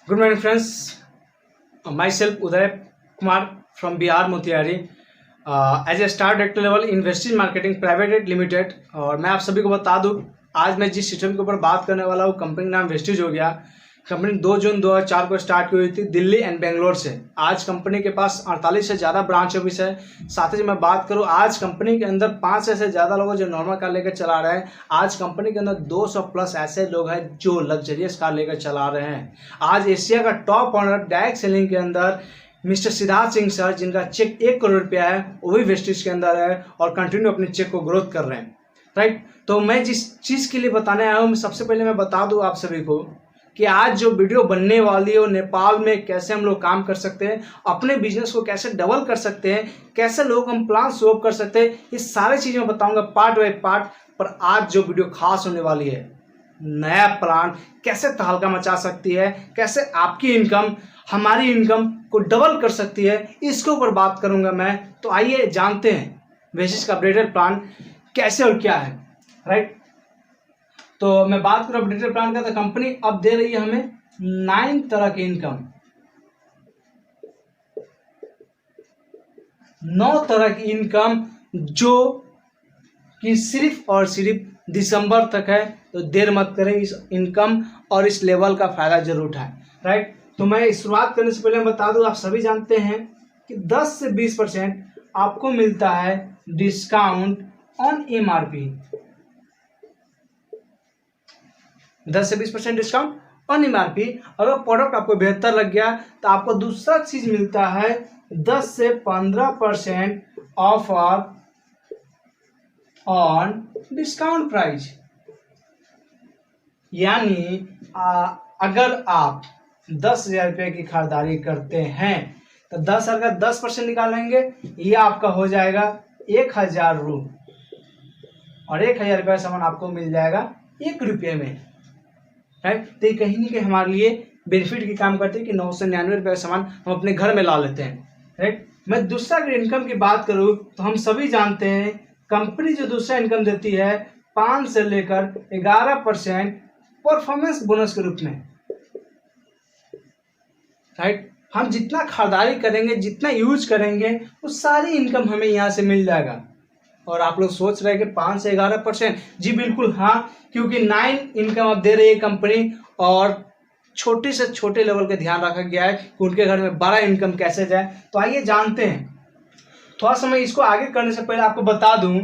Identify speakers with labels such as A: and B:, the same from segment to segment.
A: Good morning, friends. Myself Uday Kumar from Bihar Motiari. As a star director level investing marketing private limited. और मैं आप सभी को बता दूं, आज मैं जिस सिस्टम के ऊपर बात करने वाला हूँ, कंपनी का नाम वेस्टिज हो गया। कंपनी 2 जून 2004 को स्टार्ट हुई थी दिल्ली एंड बेंगलोर से। आज कंपनी के पास 48 से ज़्यादा ब्रांच ऑफिस है। साथ ही मैं बात करूं, आज कंपनी के अंदर 5 से ज़्यादा लोग जो नॉर्मल कार लेकर चला रहे हैं। आज कंपनी के अंदर 200 प्लस ऐसे लोग हैं जो लग्जरियस कार लेकर चला रहे हैं। आज एशिया का टॉप ऑनर डायरेक्ट सेलिंग के अंदर मिस्टर सिद्धार्थ सिंह सर, जिनका चेक 1 करोड़ रुपया है, वो भी वेस्टिज के अंदर है और कंटिन्यू अपने चेक को ग्रोथ कर रहे हैं। राइट, तो मैं जिस चीज़ के लिए बताने आया हूँ, सबसे पहले मैं बता दूँ आप सभी को कि आज जो वीडियो बनने वाली है वो नेपाल में कैसे हम लोग काम कर सकते हैं, अपने बिजनेस को कैसे डबल कर सकते हैं, कैसे लोग हम प्लान सोल्व कर सकते हैं, ये सारी चीज़ें मैं बताऊंगा पार्ट बाय पार्ट। पर आज जो वीडियो खास होने वाली है, नया प्लान कैसे तहलका मचा सकती है, कैसे आपकी इनकम हमारी इनकम को डबल कर सकती है, इसके ऊपर बात करूंगा मैं। तो आइए जानते हैं वेस्टिज का अपडेटेड प्लान कैसे और क्या है। राइट, तो मैं बात करूँ अपडेटेड प्लान का, तो कंपनी अब दे रही है हमें 9 तरह की इनकम, 9 तरह की इनकम जो कि सिर्फ और सिर्फ दिसंबर तक है। तो देर मत करें, इस इनकम और इस लेवल का फायदा जरूर उठाएं। राइट, तो मैं शुरुआत करने से पहले बता दूं, आप सभी जानते हैं कि 10 से 20% आपको मिलता है डिस्काउंट ऑन एमआरपी। 10 से 20% डिस्काउंट ऑन एमआरपी। अगर प्रोडक्ट आपको बेहतर लग गया तो आपको दूसरा चीज मिलता है 10 से 15% ऑफर ऑन डिस्काउंट प्राइस। यानी अगर आप 10,000 रुपये की खरीदारी करते हैं तो 10,000 का 10% निकालेंगे, ये आपका हो जाएगा 1,000 रुपये, और 1,000 रुपये सामान आपको मिल जाएगा 1 रुपये में। राइट, तो ये कहीं ना कहीं हमारे लिए बेनिफिट की काम करते हैं कि 999 रुपये का सामान हम अपने घर में ला लेते हैं। राइट, मैं दूसरा अगर इनकम की बात करूं तो हम सभी जानते हैं कंपनी जो दूसरा इनकम देती है 5 से लेकर 11% परफॉर्मेंस बोनस के रूप में। राइट, हम जितना खरीदारी करेंगे, जितना यूज करेंगे, वो सारी इनकम हमें यहाँ से मिल जाएगा। और आप लोग सोच रहे हैं कि 5 से 11%, जी बिल्कुल हाँ, क्योंकि 9 इनकम अब दे रही है कंपनी, और छोटे से छोटे लेवल का ध्यान रखा गया है कि उनके घर में बड़ा इनकम कैसे जाए। तो आइए जानते हैं। थोड़ा समय इसको आगे करने से पहले आपको बता दूं,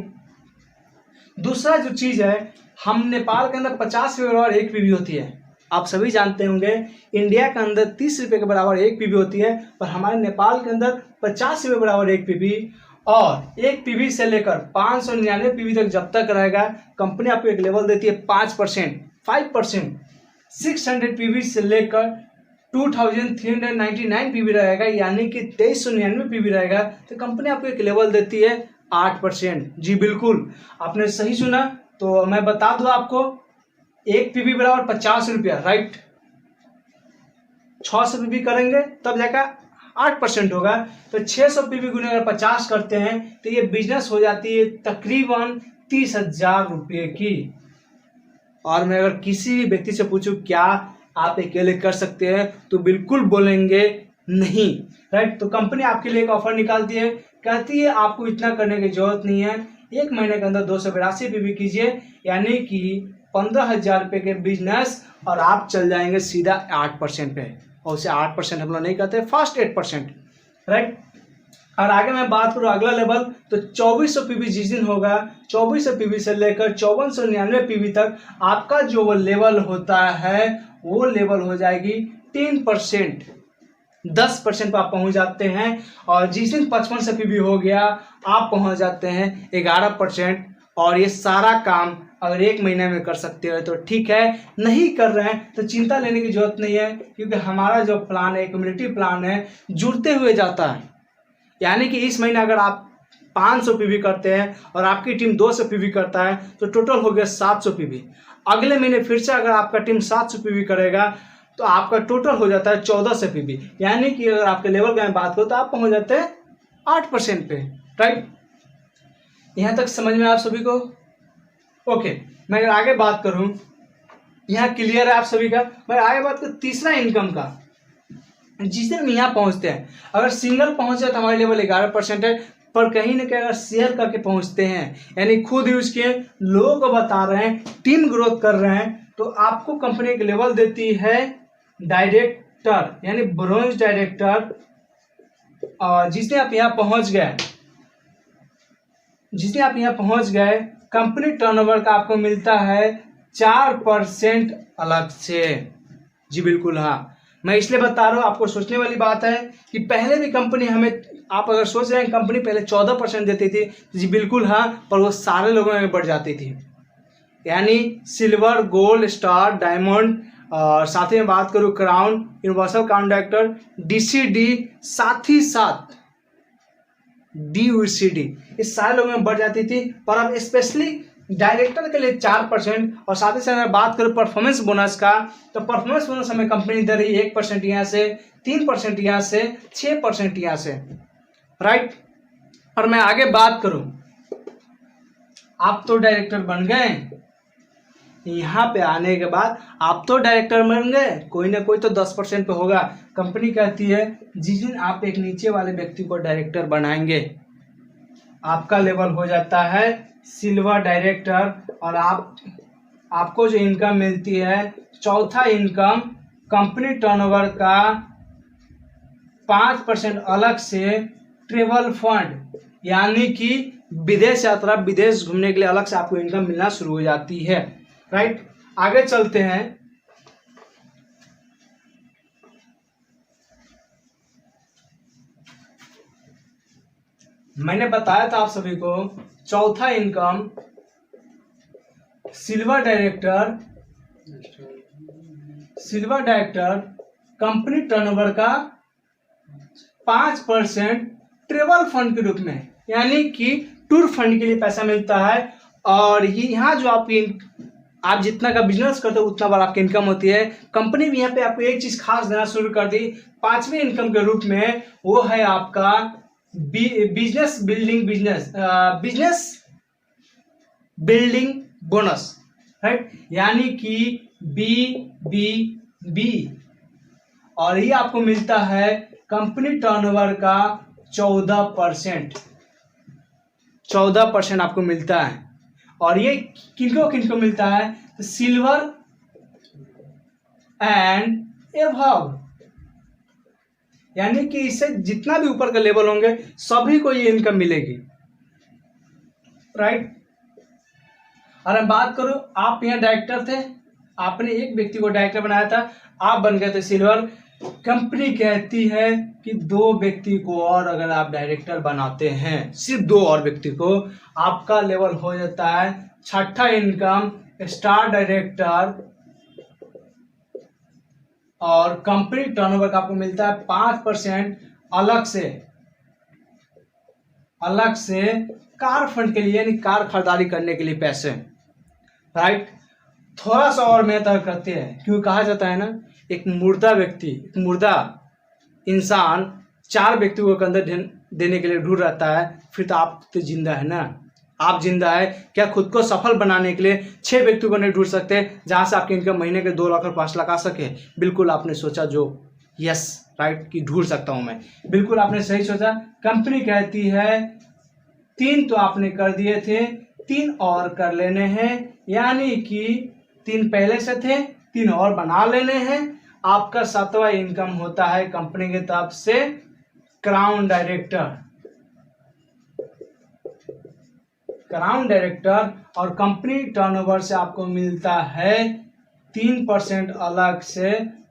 A: दूसरा जो चीज है, हम नेपाल के अंदर 50 रुपये बराबर 1 पीवी होती है। आप सभी जानते होंगे इंडिया के अंदर 30 रुपये के बराबर 1 पीवी होती है, पर हमारे नेपाल के अंदर 50 रुपये बराबर 1 पीवी, और 1 पीवी से लेकर 599 पीवी तक जब तक रहेगा, कंपनी आपको एक लेवल देती है 5%। 600 पीवी से लेकर 2399 पीवी रहेगा, यानी कि 2399 पीवी रहेगा, तो कंपनी आपको एक लेवल देती है 8%। जी बिल्कुल, आपने सही सुना। तो मैं बता दूं आपको, 1 पीवी बराबर 50 रुपया। राइट, 600 पीवी करेंगे तब जाकर 8% होगा। तो 600 पीवी गुने अगर 50 करते हैं तो ये बिजनेस हो जाती है तकरीबन 30,000 रुपये की। और मैं अगर किसी भी व्यक्ति से पूछूं क्या आप अकेले कर सकते हैं, तो बिल्कुल बोलेंगे नहीं। राइट, तो कंपनी आपके लिए एक ऑफर निकालती है, कहती है आपको इतना करने की जरूरत नहीं है, 1 महीने के अंदर 282 पीवी कीजिए, यानी कि 15,000 रुपये के बिजनेस, और आप चल जाएंगे सीधा 8% पे। और उसे 8% हम लोग नहीं कहते, फर्स्ट 8%। राइट, और आगे मैं बात करूँ अगला लेवल, तो 2400 पीवी जिस दिन होगा, 2400 पीवी से लेकर 5499 पीवी तक आपका जो वो लेवल होता है, वो लेवल हो जाएगी 10%। 10% पर आप पहुंच जाते हैं। और जिस दिन 5500 पीवी हो गया, आप पहुंच जाते हैं 11%। और ये सारा काम अगर 1 महीने में कर सकते हो तो ठीक है, नहीं कर रहे हैं तो चिंता लेने की जरूरत नहीं है, क्योंकि हमारा जो प्लान है, कम्युनिटी प्लान है, जुड़ते हुए जाता है। यानी कि इस महीने अगर आप 500 पीवी करते हैं और आपकी टीम 200 पीवी करता है, तो टोटल हो गया 700 पीवी। अगले महीने फिर से अगर आपका टीम 700 पीवी करेगा तो आपका टोटल हो जाता है 1400 पीवी। यानी कि अगर आपके लेवल की बात करो तो आप पहुंच जाते हैं 8% पे। राइट, यहाँ तक समझ में आप सभी को? ओके, मैं अगर आगे बात करूं, यहाँ क्लियर है आप सभी का। मैं आगे बात करूं तीसरा इनकम का, जिस दिन हम यहाँ पहुंचते हैं, अगर सिंगल पहुंचे तो हमारे लेवल 11% है, पर कहीं ना कहीं अगर शेयर करके पहुंचते हैं, यानी खुद यूज किए, लोगों को बता रहे हैं, टीम ग्रोथ कर रहे हैं, तो आपको कंपनी एक लेवल देती है डायरेक्टर, यानी ब्रोंज डायरेक्टर। और जिसने आप यहाँ पहुंच गए, कंपनी टर्नओवर का आपको मिलता है 4% अलग से। जी बिल्कुल, हाँ, मैं इसलिए बता रहा हूँ, आपको सोचने वाली बात है कि पहले भी कंपनी हमें, आप अगर सोच रहे हैं कंपनी पहले 14% देती थी, जी बिल्कुल हाँ, पर वो सारे लोगों में बढ़ जाती थी, यानी सिल्वर, गोल्ड, स्टार, डायमंड, और साथ ही में बात करूँ क्राउन, यूनिवर्सल कॉन्ट्रैक्टर, डीसीडी, साथ ही साथ DUCD, इस सारे लोगों में बढ़ जाती थी। पर अब स्पेशली डायरेक्टर के लिए 4%, और साथ ही साथ अगर बात करूँ परफॉर्मेंस बोनस का, तो परफॉर्मेंस बोनस हमें कंपनी दे रही है 1% यहाँ से, 3% यहाँ से, 6% यहाँ से, राइट। और मैं आगे बात करूं, आप तो डायरेक्टर बन गए, यहाँ पे आने के बाद आप तो डायरेक्टर बन गए, कोई ना कोई तो 10% पे होगा। कंपनी कहती है जिस दिन आप एक नीचे वाले व्यक्ति को डायरेक्टर बनाएंगे, आपका लेवल हो जाता है सिल्वर डायरेक्टर, और आपको जो इनकम मिलती है, चौथा इनकम कंपनी टर्नओवर का 5% अलग से ट्रेवल फंड, यानी कि विदेश यात्रा, विदेश घूमने के लिए अलग से आपको इनकम मिलना शुरू हो जाती है, राइट। आगे चलते हैं। मैंने बताया था आप सभी को, चौथा income silver director company turnover का 5% ट्रेवल फंड के रूप में, यानी कि टूर फंड के लिए पैसा मिलता है। और ये यहाँ जो आप जितना का बिजनेस करते हो उतना बार आपकी इनकम होती है। कंपनी भी यहाँ पे आपको एक चीज खास देना शुरू कर दी, पांचवें इनकम के रूप में, वो है आपका बिजनेस बिल्डिंग बोनस, राइट, यानी कि BBB, और ये आपको मिलता है कंपनी टर्नओवर का 14% आपको मिलता है। और ये किनको मिलता है, तो सिल्वर एंड एबव, यानी कि इससे जितना भी ऊपर का लेवल होंगे सभी को ये इनकम मिलेगी, राइट। और मैं बात करूं, आप यहाँ डायरेक्टर थे, आपने एक व्यक्ति को डायरेक्टर बनाया था, आप बन गए थे सिल्वर। कंपनी कहती है कि 2 व्यक्ति को और अगर आप डायरेक्टर बनाते हैं, सिर्फ 2 और व्यक्ति को, आपका लेवल हो जाता है छठा इनकम स्टार डायरेक्टर, और कंपनी टर्नओवर का आपको मिलता है 5% अलग से कार फंड के लिए, यानी कार खरीदारी करने के लिए पैसे, राइट। थोड़ा सा और मेहनत करते हैं, क्योंकि कहा जाता है ना, एक मुर्दा इंसान 4 व्यक्तियों के अंदर देने के लिए ढूंढ रहता है, फिर तो आप तो जिंदा है ना, आप जिंदा है क्या? खुद को सफल बनाने के लिए 6 व्यक्तियों को नहीं ढूंढ सकते जहां से आपकी इनकम महीने के 2 लाख और 5 लाख आ सके? बिल्कुल आपने सोचा जो यस राइट कि ढूंढ सकता हूं मैं, बिल्कुल आपने सही सोचा। कंपनी कहती है 3 तो आपने कर दिए थे, 3 और कर लेने हैं, यानी कि 3 पहले से थे, 3 और बना लेने हैं। आपका 7वां इनकम होता है कंपनी की तरफ से क्राउन डायरेक्टर, और कंपनी टर्नओवर से आपको मिलता है 3% अलग से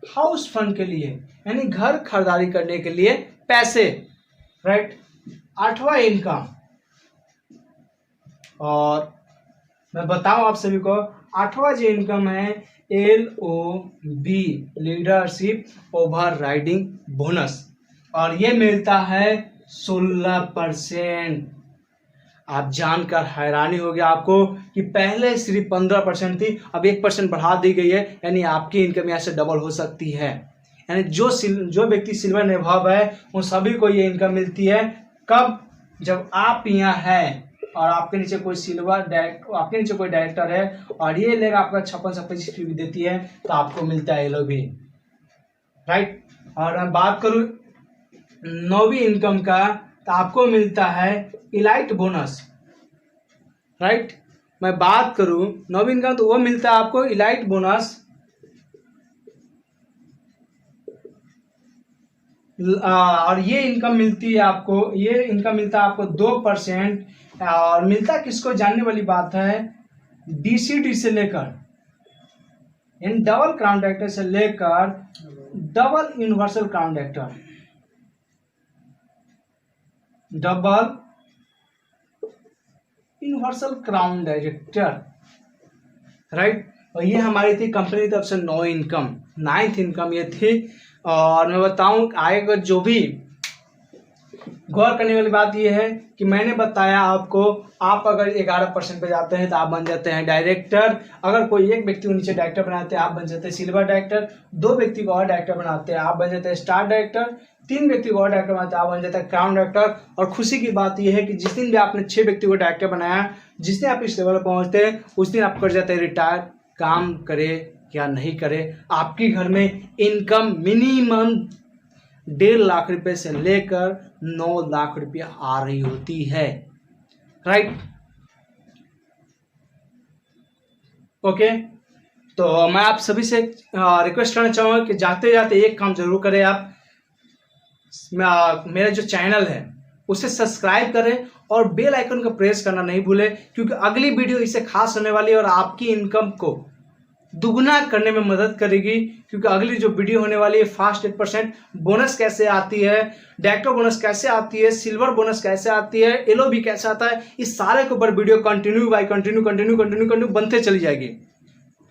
A: हाउस फंड के लिए, यानी घर खरीदारी करने के लिए पैसे, राइट। 8वां इनकम, और मैं बताऊं आप सभी को, 8वां जो इनकम है LOB, leadership over riding bonus, और ये मिलता है 16%। आप जानकर हैरानी होगी आपको कि पहले सिर्फ 15% थी, अब 1% बढ़ा दी गई है, यानी आपकी इनकम यहाँ से डबल हो सकती है। यानी जो व्यक्ति सिल्वर निभाव है उन सभी को ये इनकम मिलती है। कब? जब आप यहाँ है और आपके नीचे कोई डायरेक्टर है और ये लेगा आपका 56 से 25 भी देती है, तो आपको मिलता है LOB, राइट। और मैं बात करूँ 9वीं इनकम का, तो आपको मिलता है इलाइट बोनस, राइट। मैं बात करूँ 9वीं इनकम, तो वो मिलता है आपको इलाइट बोनस, और ये इनकम मिलती है आपको, ये इनकम मिलता है आपको 2%। और मिलता किसको, जानने वाली बात है, DCD से लेकर, इन डबल क्राउन डायरेक्टर से लेकर double universal crown director, double universal crown director, right. और ये हमारी थी कंपनी की तरफ से 9 इनकम, 9th इनकम ये थी। और मैं बताऊं आगे का जो भी गौर करने वाली बात ये है कि मैंने बताया आपको, आप अगर 11% पे जाते हैं तो आप बन जाते हैं डायरेक्टर। अगर कोई एक व्यक्ति को नीचे डायरेक्टर बनाते हैं आप बन जाते हैं सिल्वर डायरेक्टर, 2 व्यक्ति को और डायरेक्टर बनाते हैं आप बन जाते हैं स्टार डायरेक्टर, 3 व्यक्ति को और डायरेक्टर बनाते हैं आप बन जाते हैं क्राउन डायरेक्टर। और खुशी की बात यह है कि जिस दिन भी आपने 6 व्यक्ति को डायरेक्टर बनाया, जिस दिन आप इस लेवल पर पहुंचते हैं उस दिन आप कर जाते हैं रिटायर। काम करे या नहीं करे, आपके घर में इनकम मिनिमम 1.5 लाख रुपए से लेकर 9 लाख रुपया आ रही होती है, राइट। ओके, तो मैं आप सभी से रिक्वेस्ट करना चाहूंगा कि जाते जाते एक काम जरूर करें, आप मेरा जो चैनल है उसे सब्सक्राइब करें और बेल आइकन को प्रेस करना नहीं भूलें, क्योंकि अगली वीडियो इससे खास होने वाली है और आपकी इनकम को दुगना करने में मदद करेगी। क्योंकि अगली जो वीडियो होने वाली है फास्ट 8% बोनस कैसे आती है, डायरेक्टर बोनस कैसे आती है, सिल्वर बोनस कैसे आती है, LOB कैसे आता है, इस सारे के ऊपर वीडियो कंटिन्यू बनते चली जाएगी।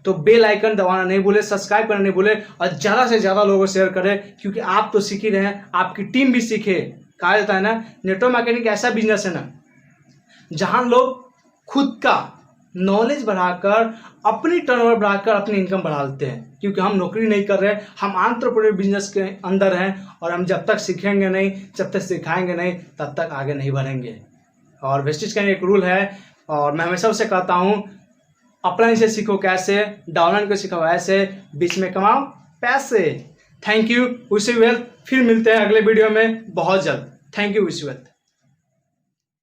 A: तो बेल आइकन दबाना नहीं भूले, सब्सक्राइब करना नहीं भूले और ज़्यादा से ज़्यादा लोगों को शेयर करें, क्योंकि आप तो सीख ही रहे हैं, आपकी टीम भी सीखे। कहा जाता है ना, नेटवर्क मार्केटिंग ऐसा बिजनेस है ना जहां लोग खुद का नॉलेज बढ़ाकर, अपनी टर्नओवर बढ़ाकर अपनी इनकम बढ़ा लेते हैं। क्योंकि हम नौकरी नहीं कर रहे हैं, हम एंटरप्रेन्योर बिजनेस के अंदर हैं और हम जब तक सीखेंगे नहीं, जब तक सिखाएंगे नहीं, तब तक आगे नहीं बढ़ेंगे। और वेस्टेज का एक रूल है और मैं हमेशा उसे कहता हूँ, अपलाइन से सीखो कैसे, डाउनलाइन को सीखो ऐसे, बीच में कमाओ पैसे। Thank you, wish you well. फिर मिलते हैं अगले वीडियो में बहुत जल्द। Thank you, wish you well.